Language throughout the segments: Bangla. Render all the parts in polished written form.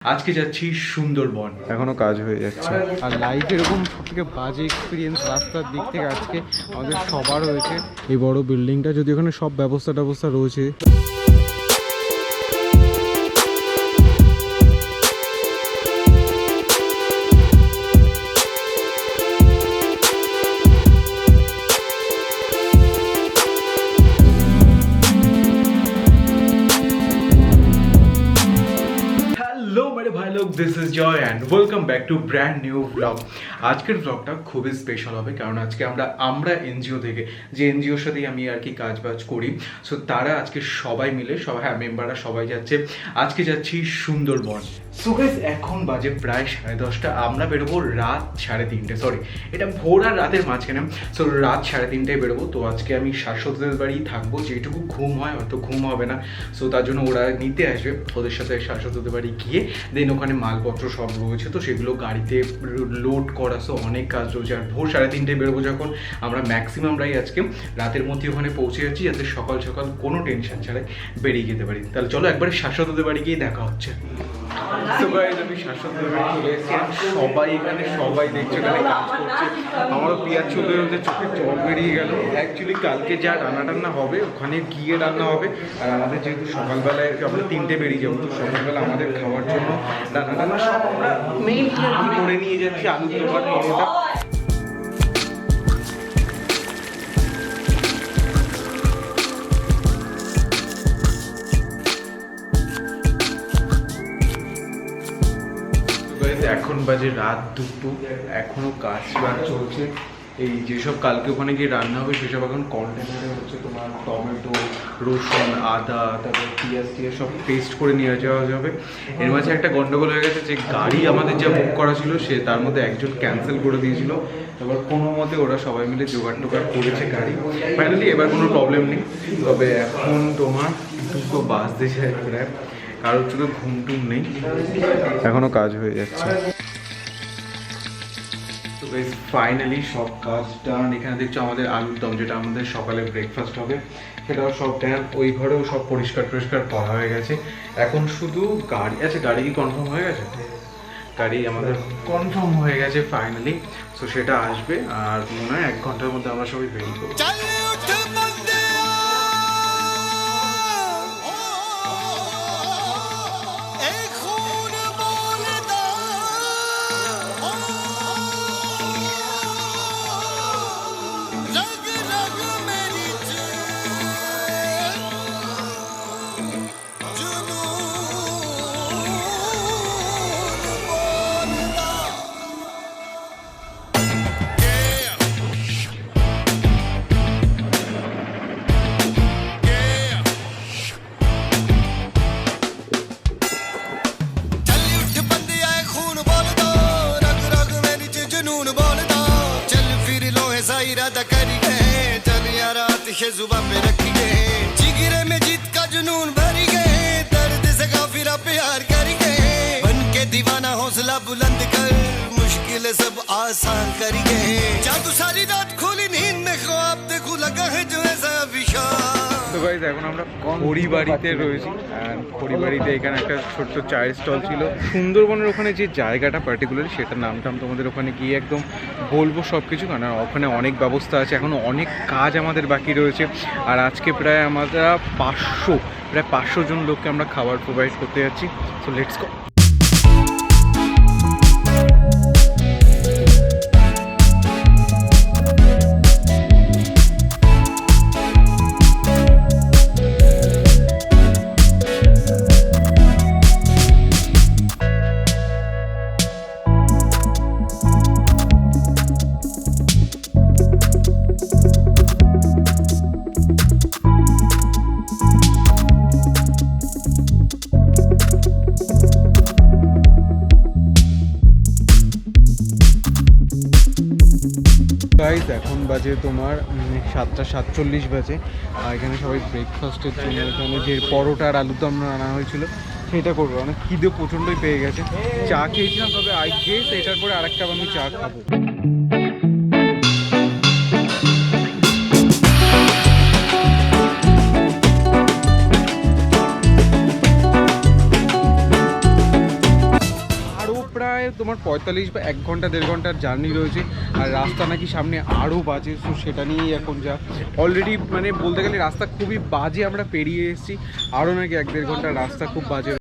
আজকে যাচ্ছি সুন্দরবন, এখনো কাজ হয়ে যাচ্ছে। আর লাইফ এরকম সব থেকে বাজে এক্সপিরিয়েন্স রাস্তার দিক থেকে আজকে আমাদের সবার হয়েছে। এই বড় বিল্ডিংটা যদি ওখানে সব ব্যবস্থা রয়েছে। This is Joy and welcome back to brand new blog. আজকের ব্লগটা খুবই স্পেশাল হবে, কারণ আজকে আমরা এনজিও থেকে, যে এনজিওর সাথেই আমি আর কি কাজবাজ করি, সো তারা আজকে সবাই মিলে মেম্বাররা সবাই যাচ্ছে। আজকে যাচ্ছি সুন্দরবন। সো গাইস, এখন বাজে প্রায় 10:30। আমরা বেরোবো রাত 3:30, সরি এটা ভোর আর রাতের মাঝখানে। সো রাত 3:30টায় বেরোবো। তো আজকে আমি শাশ্বতদের বাড়ি থাকবো, যেটুকু ঘুম হয়, হয়তো ঘুম হবে না। সো তার জন্য ওরা নিতে আসবে, ওদের সাথে শাশ্বতদের বাড়ি গিয়ে দেন ওখানে মালপত্র সব রয়েছে, তো সেগুলো গাড়িতে লোড করা। সো অনেক কাজ রয়েছে। আর ভোর 3:30টায় বেরোবো যখন, আমরা ম্যাক্সিমামরাই আজকে রাতের মধ্যে ওখানে পৌঁছে যাচ্ছি, যাতে সকাল সকাল কোনো টেনশন ছাড়াই বেরিয়ে যেতে পারি। তাহলে চলো একবারে শাশ্বতদের বাড়ি গিয়ে দেখা হচ্ছে। তো গাইস, আমি শাশ্বতদের বাড়ি চলে এসেছি। সবাই এখানে দেখছে, এখানে কাজ করছে। আমারও পিয়াজ চলে ওদের চোখে জল বেরিয়ে গেল। অ্যাকচুয়ালি কালকে যা রান্না হবে ওখানে গিয়ে রান্না হবে। আর আমাদের যেহেতু সকালবেলায় আমরা 3টে বেরিয়ে যাবো, তো সকালবেলা আমাদের খাওয়ার জন্য রান্না সব আমরা মেইনলি আর কি করে নিয়ে যাচ্ছি। আলুর দোকান মেনুটা এখন বাজে রাত 2টো, এখনো কাজ চলছে। এই যেসব কালকে ওখানে গিয়ে রান্না হবে সেসব এখন কন্টেনারে হচ্ছে তোমার টমেটো, রসুন, আদা, তারপর পিঁয়াজ সব পেস্ট করে নিয়ে যাওয়া যাবে। এর মাঝে একটা গন্ডগোল হয়ে গেছে, যে গাড়ি আমাদের যা বুক করা ছিল সে তার মধ্যে একজন ক্যান্সেল করে দিয়েছিল। এবার কোনো মতে ওরা সবাই মিলে জোগাড় করেছে গাড়ি। ফাইনালি এবার কোনো প্রবলেম নেই। তবে এখন তোমার 2টো বাজতে যায় প্রায়, কারোর চোখে ঘুম টুম নেই, এখনো কাজ হয়ে যাচ্ছে। তো গাইস, ফাইনালি সব কাজ ডান। এখানে দেখছো আমাদের আলুর দম, যেটা আমাদের সকালে ব্রেকফাস্ট হবে, সেটাও সব ডান। ওই ঘরেও সব পরিষ্কার করা হয়ে গেছে। এখন শুধু গাড়ি আছে। গাড়ি কি কনফার্ম হয়ে গেছে? গাড়ি আমাদের কনফার্ম হয়ে গেছে ফাইনালি। সো সেটা আসবে, আর মনে হয় 1 ঘন্টার মধ্যে আমরা সবাই বেরিয়ে পড়বো। जुबान पे रखी गए जिगरे में जीत का जुनून भरी गए दर्द से काफिरा प्यार करी गए बन के दीवाना हौसला बुलंद कर मुश्किल सब आसान करी गए जादू सारी रात खोली नींद में ख्वाब देखो लगा है जो ऐसा विशाल। তো গাইস, এখন আমরা খড়িবাড়িতে রয়েছি। খড়িবাড়িতে এখানে একটা ছোট্ট চায়ের স্টল ছিল। সুন্দরবনের ওখানে যে জায়গাটা পার্টিকুলারলি, সেটার নামটা আমি তোমাদের ওখানে গিয়ে একদম বলবো সব কিছু, কারণ ওখানে অনেক ব্যবস্থা আছে, এখনও অনেক কাজ আমাদের বাকি রয়েছে। আর আজকে প্রায় আমরা 500 জন লোককে আমরা খাবার প্রোভাইড করতে যাচ্ছি। So let's go. গাইস, এখন বাজে তোমার 7:47 বাজে। আর এখানে সবাই ব্রেকফাস্টের জন্য এখানে যে পরোটা আর আলুর দম আনা হয়েছিল সেটা করবো। অনেক খিদে প্রচণ্ডই পেয়ে গেছে। চা খেয়েছিলাম, তবে আই গেস এটার পরে আরেকটা আমি চা খাবো। প্রায় তোমার 45 বা 1 ঘন্টা 1.5 ঘন্টার জার্নি রয়েছে। আর রাস্তা নাকি সামনে আরও বাজে, সো সেটা নিয়েই এখন যা অলরেডি মানে বলতে গেলে রাস্তা খুবই বাজে, আমরা পেরিয়ে এসেছি, আরও নাকি 1-1.5 ঘন্টার রাস্তা খুব বাজে।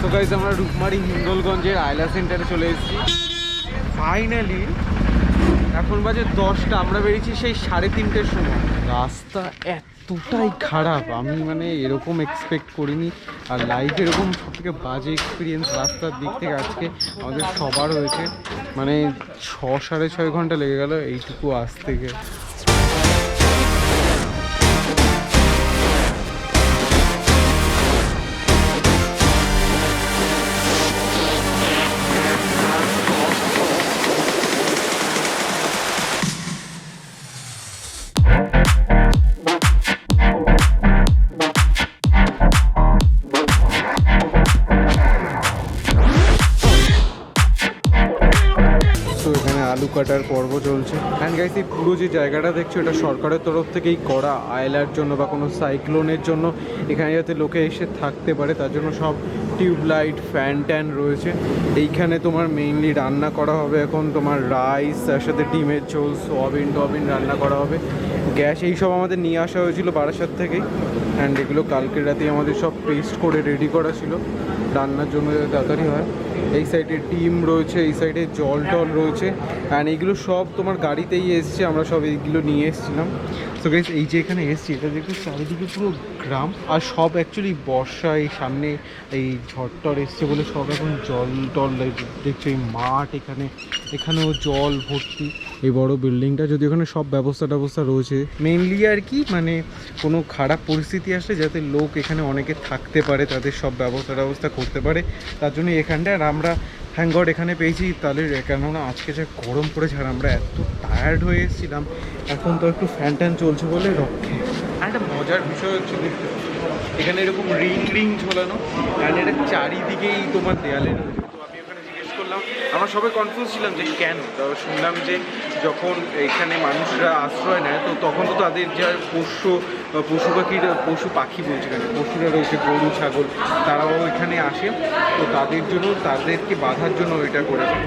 তো গাইস আমরা রূপমারি হিঙ্গলগঞ্জের আয়লা সেন্টারে চলে এসেছি ফাইনালি। এখন বাজে 10টা, আমরা বেরিয়েছি সেই 3:30টার সময়। রাস্তা এতটাই খারাপ, আমি মানে এরকম এক্সপেক্ট করিনি। আর লাইফ এরকম সবথেকে বাজে এক্সপিরিয়েন্স রাস্তার দিক থেকে আজকে আমাদের সবার হয়েছে। মানে 6-6.5 ঘন্টা লেগে গেল এইটুকু আসতে গিয়ে। তো এখানে আলু কাটার পর্ব চলছে। অ্যান্ড গাইস এই পুরো যে জায়গাটা দেখছো এটা সরকারের তরফ থেকেই করা, আয়লার জন্য বা কোনো সাইক্লোনের জন্য এখানে যাতে লোকে এসে থাকতে পারে তার জন্য সব টিউবলাইট ফ্যান ট্যান রয়েছে। এইখানে তোমার মেইনলি রান্না করা হবে এখন তোমার রাইস, তার সাথে ডিমের ঝোল, সোয়াবিন টবিন রান্না করা হবে। গ্যাস এইসব আমাদের নিয়ে আসা হয়েছিল বারাসাত থেকেই। অ্যান্ড এগুলো কালকের রাতে আমাদের সব পেস্ট করে রেডি করা ছিল রান্নার জন্য যাতে তাড়াতাড়ি হয়। এই সাইডে ডিম রয়েছে, এই সাইডে জল টল রয়েছে। অ্যান্ড এইগুলো সব তোমার গাড়িতেই এসছে, আমরা সব এইগুলো নিয়ে এসেছিলাম। তো গাইস এই যে এখানে এসছি এটা দেখো চারিদিকে পুরো গ্রাম, আর সব অ্যাকচুয়ালি বর্ষা, এই সামনে এই ঝড়টর এসছে বলে সব এখন জল টল দেখছো। এই মাঠ এখানেও জল ভর্তি। এই বড় বিল্ডিংটা যদি ওখানে সব ব্যবস্থা রয়েছে মেইনলি আর কি, মানে কোনো খারাপ পরিস্থিতি আসলে যাতে লোক এখানে অনেকে থাকতে পারে, তাদের সব ব্যবস্থা করতে পারে, তার জন্য এখানটা। আর আমরা থ্যাংক গড এখানে পেয়েছি তাহলে, কেননা আজকে যে গরম পড়েছে আর আমরা এত টায়ার্ড হয়ে এসেছিলাম, এখন তো একটু ফ্যান ট্যান চলছে বলে রক্ষে। আর একটা মজার বিষয় হচ্ছে দেখতে এখানে এরকম রিং ঝোলানো, কারণ এটা চারিদিকেই তোমার দেয়ালে রয়েছে। তো আমি ওখানে জিজ্ঞেস করলাম, আমরা সবাই কনফিউজ ছিলাম যে কেন। তো শুনলাম যে যখন এখানে মানুষরা আশ্রয় নেয় তো তখন তো তাদের যা পশু পাখি বলছে, কেন পশুরা রয়েছে গরু ছাগল, তারাও এখানে আসে, তো তাদের জন্য তাদেরকে বাঁধার জন্য এটা করেছে।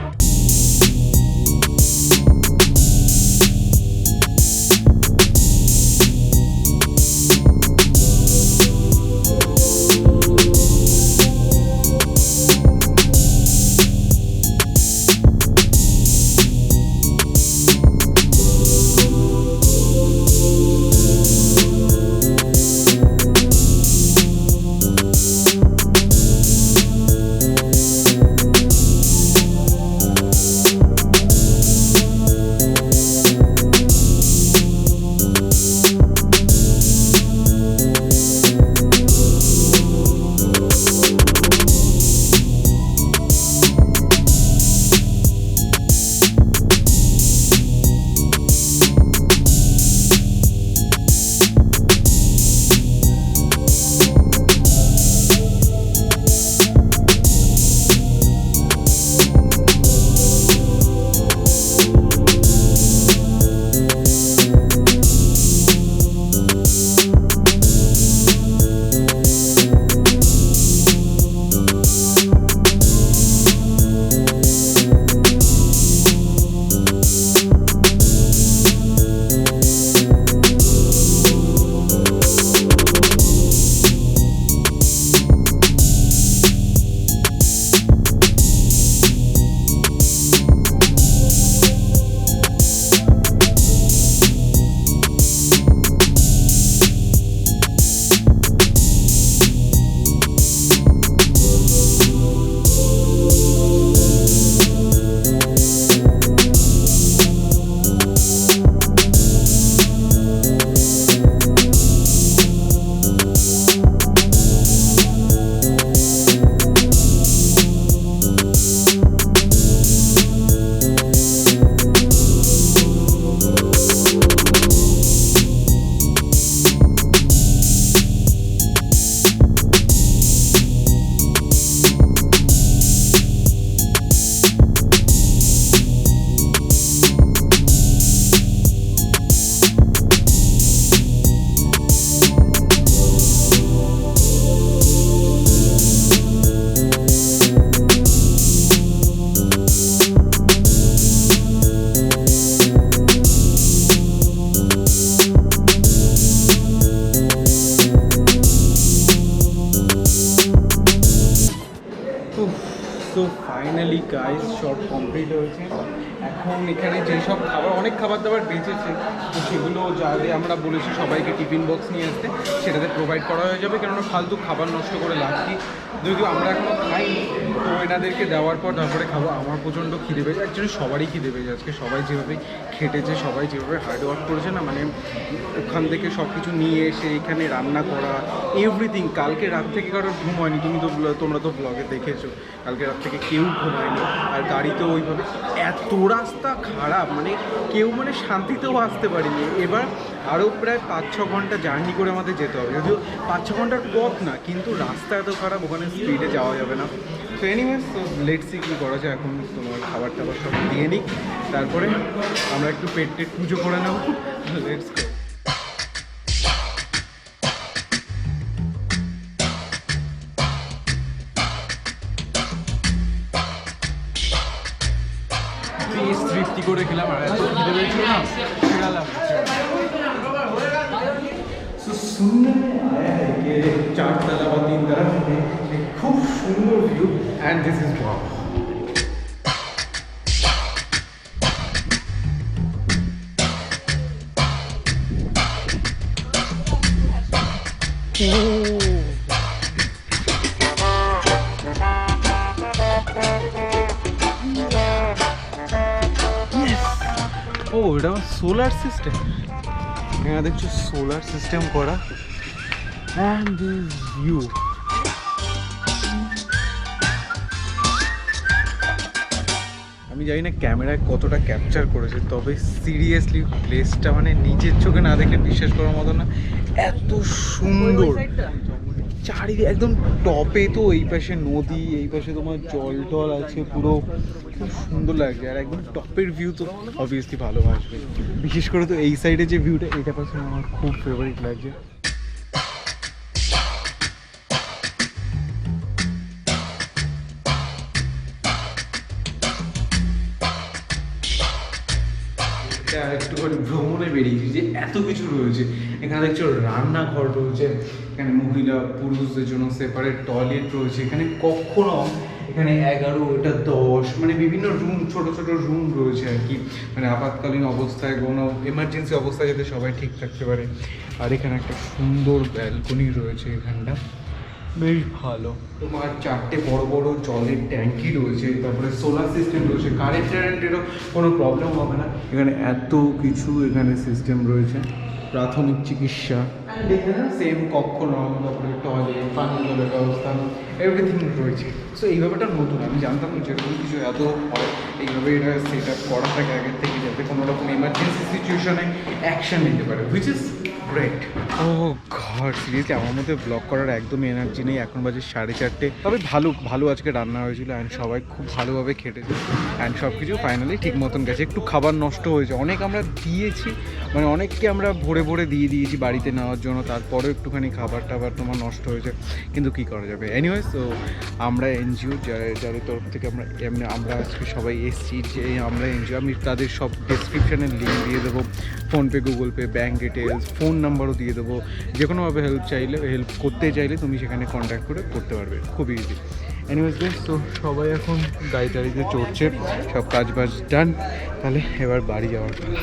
সো ফাইনালি গাইস সব কমপ্লিট হয়েছে। এখন এখানে যেসব খাবার, অনেক খাবার দাবার বেঁচেছে, তো সেগুলো যাদের আমরা বলেছি সবাইকে টিফিন বক্স নিয়ে আসতে, সেটাতে প্রোভাইড করা হয়ে যাবে। কেননা ফালতু খাবার নষ্ট করে লাভ কি, যদিও আমরা এখনও খাইনি, তো এনাদেরকে দেওয়ার পর তারপরে খাবো। আমার প্রচণ্ড খিদে পেয়েছে, অ্যাকচুয়ালি সবারই খিদে পেয়েছে আজকে। সবাই যেভাবে খেটেছে, সবাই যেভাবে হার্ডওয়ার্ক করেছে না, মানে ওখান থেকে সব কিছু নিয়ে এসে এখানে রান্না করা, এভরিথিং। কালকে রাত থেকে কারোর ঘুম হয়নি, তোমরা তো ব্লগে দেখেছো, কালকে রাত থেকে কেউ ঘুমায়নি। আর গাড়িতেও ওইভাবে এত রাস্তা খারাপ, মানে কেউ মানে শান্তিতেও আসতে পারিনি। এবার আরও প্রায় 5-6 ঘন্টা জার্নি করে আমাদের যেতে হবে, যদিও 5-6 ঘন্টার পথ না, কিন্তু রাস্তা এত খারাপ, ওখানে স্পিডে যাওয়া যাবে না। তো এনিওয়েজ, তো লেটস সি কী করা যায়। এখন তোমার খাবার টাবার সব দিয়ে নিই, তারপরে আমরা একটু পেট পুজো করে নেবো। Let's go. বেশ তৃপ্তি করে খেলাম, আর এত খিদে পেয়েছিল না, খেলাম। सुनने में आया है कि 4 तला বা 3 तला থেকে খুব সুন্দর view, and this is wow. ও এটা সোলার সিস্টেম, এখানে দেখছো সোলার সিস্টেম করা, অ্যান্ড দিস ভিউ। আমি জানি না ক্যামেরায় কতটা ক্যাপচার করেছে, তবে সিরিয়াসলি প্লেসটা মানে নিজের চোখে না দেখলে বিশ্বাস করার মতো না, এত সুন্দর। চারিদিকে একদম টপে, তো এই পাশে নদী, এই পাশে তোমার জল টল আছে, পুরো খুব সুন্দর লাগছে। আর একদম টপের ভিউ তো অবভিয়াসলি ভালো আসবে, বিশেষ করে তো এই সাইডে যে ভিউটা, এটা পাশে আমার খুব ফেভারিট লাগছে। একটুখানি ভ্রমণে বেরিয়েছি যে এত কিছু রয়েছে এখানে। দেখছো রান্নাঘর রয়েছে, এখানে মহিলা পুরুষদের জন্য সেপারেট টয়লেট রয়েছে, এখানে কখনো এখানে 11, এটা 10, মানে বিভিন্ন রুম, ছোট ছোট রুম রয়েছে আর কি, মানে আপাতকালীন অবস্থায়, কোনো এমার্জেন্সি অবস্থায় যাতে সবাই ঠিক থাকতে পারে। আর এখানে একটা সুন্দর ব্যালকনি রয়েছে, এখানটা বেশ ভালো। তোমার 4টে বড় বড় জলের ট্যাঙ্কি রয়েছে, তারপরে সোলার সিস্টেম রয়েছে, কারেন্টেরও কোনো প্রবলেম হবে না। এখানে এত কিছু এখানে সিস্টেম রয়েছে, প্রাথমিক চিকিৎসা, এখানে সেম কক্ষ, তারপরে টয়লেট, পানীয় জলের ব্যবস্থা, এভরিথিং রয়েছে। সো এইভাবেটা নতুন, আমি জানতাম না যেরকম কিছু এত হয়, এইভাবে এটা সেট আপ করা থাকে আগের থেকে, যাতে কোনো রকম এমার্জেন্সি সিচুয়েশনে অ্যাকশন নিতে পারে, which is great. Oh god, seriously আমার মধ্যে ব্লগ করার একদমই এনার্জি নেই। এখন বাজে 4:30। তবে ভালো আজকে রান্না হয়েছিল, অ্যান্ড সবাই খুব ভালোভাবে খেটেছে, অ্যান্ড সব কিছু ফাইনালি ঠিক মতন গেছে। একটু খাবার নষ্ট হয়েছে, অনেক আমরা দিয়েছি, মানে অনেককে আমরা ভরে ভরে দিয়ে দিয়েছি বাড়িতে নেওয়ার জন্য, তারপরেও একটুখানি খাবার টাবার তোমার নষ্ট হয়েছে, কিন্তু কী করা যাবে। এনিওয়েজ, তো আমরা এনজিও যাদের তরফ থেকে আমরা আজকে সবাই এসেছি, যে আমরা এনজিও, আমি তাদের সব ডেসক্রিপশানের লিঙ্ক দিয়ে দেবো, PhonePe, Google pay, bank details, phone নাম্বারও দিয়ে দেবো। যে কোনোভাবে হেল্প করতে চাইলে তুমি সেখানে কন্ট্যাক্ট করে করতে পারবে, খুব ইজি। এনিওয়েজ বেশ, তো সবাই এখন গাড়িতে চড়ছে, সব কাজ বাজ ডান, তাহলে এবার বাড়ি যাওয়ার পালা।